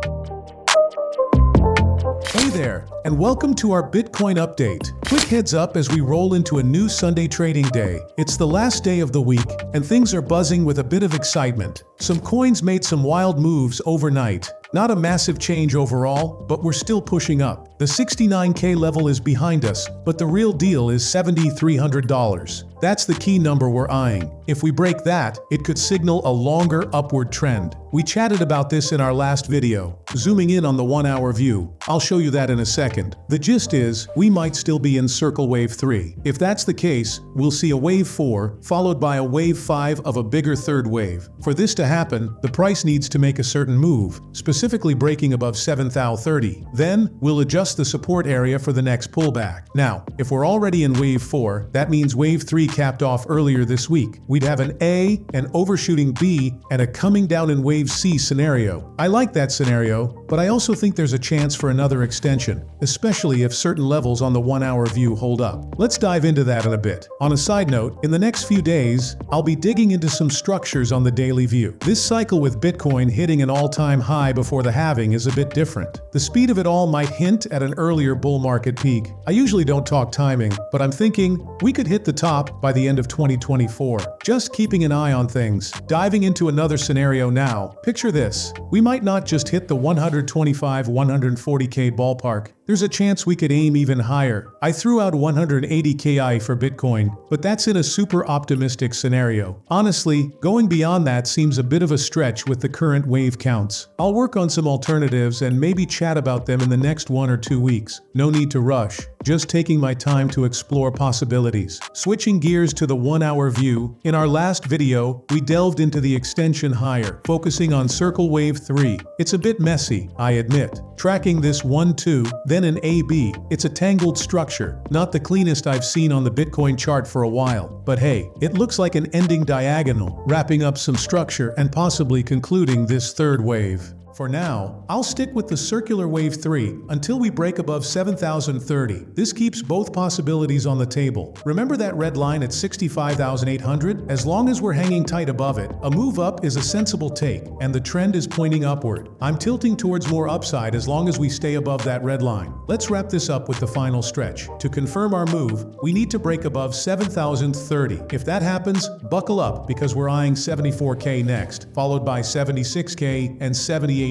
Hey there, and welcome to our Bitcoin update. Quick heads up as we roll into a new Sunday trading day. It's the last day of the week, and things are buzzing with a bit of excitement. Some coins made some wild moves overnight. Not a massive change overall, but we're still pushing up. The 69K level is behind us, but the real deal is $7,300. That's the key number we're eyeing. If we break that, it could signal a longer upward trend. We chatted about this in our last video. Zooming in on the 1 hour view, I'll show you that in a second. The gist is, we might still be in circle wave 3. If that's the case, we'll see a wave 4, followed by a wave 5 of a bigger third wave. For this to happen, the price needs to make a certain move, specifically breaking above 7,030. Then, we'll adjust the support area for the next pullback. Now, if we're already in wave 4, that means wave 3 capped off earlier this week. We'd have an A, an overshooting B, and a coming down in wave C scenario. I like that scenario, but I also think there's a chance for another extension, especially if certain levels on the 1 hour view hold up. Let's dive into that in a bit. On a side note, in the next few days, I'll be digging into some structures on the daily view. This cycle with Bitcoin hitting an all-time high before the halving is a bit different. The speed of it all might hint at an earlier bull market peak. I usually don't talk timing, but I'm thinking we could hit the top by the end of 2024. Just keeping an eye on things. Diving into another scenario now, picture this. We might not just hit the 125-140K ballpark. There's a chance we could aim even higher. I threw out 180K for Bitcoin, but that's in a super optimistic scenario. Honestly, going beyond that seems a bit of a stretch with the current wave counts. I'll work on some alternatives and maybe chat about them in the next 1 or 2 weeks. No need to rush. Just taking my time to explore possibilities. Switching gears to the 1 hour view, in our last video, we delved into the extension higher, focusing on circle wave 3. It's a bit messy, I admit. Tracking this 1-2, then an AB, it's a tangled structure, not the cleanest I've seen on the Bitcoin chart for a while. But hey, it looks like an ending diagonal, wrapping up some structure and possibly concluding this third wave. For now, I'll stick with the circular wave 3 until we break above 7,030. This keeps both possibilities on the table. Remember that red line at 65,800? As long as we're hanging tight above it, a move up is a sensible take, and the trend is pointing upward. I'm tilting towards more upside as long as we stay above that red line. Let's wrap this up with the final stretch. To confirm our move, we need to break above 7,030. If that happens, buckle up because we're eyeing 74K next, followed by 76K and 78K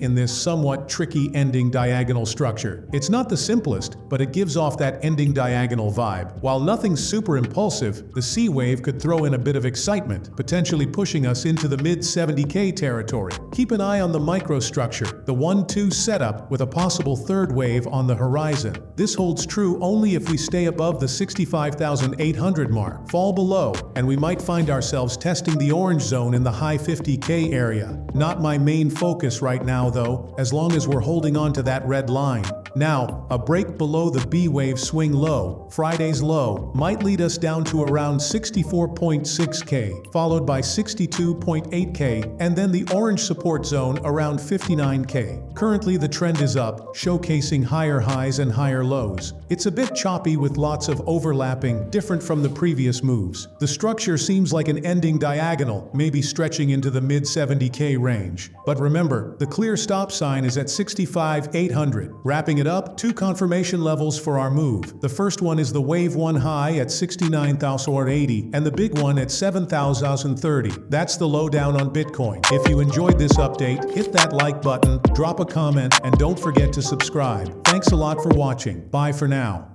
in this somewhat tricky ending diagonal structure. It's not the simplest, but it gives off that ending diagonal vibe. While nothing's super impulsive, the C wave could throw in a bit of excitement, potentially pushing us into the mid-70K territory. Keep an eye on the microstructure, the 1-2 setup with a possible third wave on the horizon. This holds true only if we stay above the 65,800 mark. Fall below, and we might find ourselves testing the orange zone in the high 50K area. Not my main focus right now though, as long as we're holding on to that red line. Now, a break below the B wave swing low, Friday's low, might lead us down to around 64.6K, followed by 62.8K, and then the orange support zone around 59K. Currently the trend is up, showcasing higher highs and higher lows. It's a bit choppy with lots of overlapping, different from the previous moves. The structure seems like an ending diagonal, maybe stretching into the mid-70K range. But remember, the clear stop sign is at 65,800. Wrapping it up, 2 confirmation levels for our move. The first one is the wave 1 high at 69,080 and the big one at 7,030. That's the lowdown on Bitcoin. If you enjoyed this update, hit that like button, drop a comment, and don't forget to subscribe. Thanks a lot for watching. Bye for now.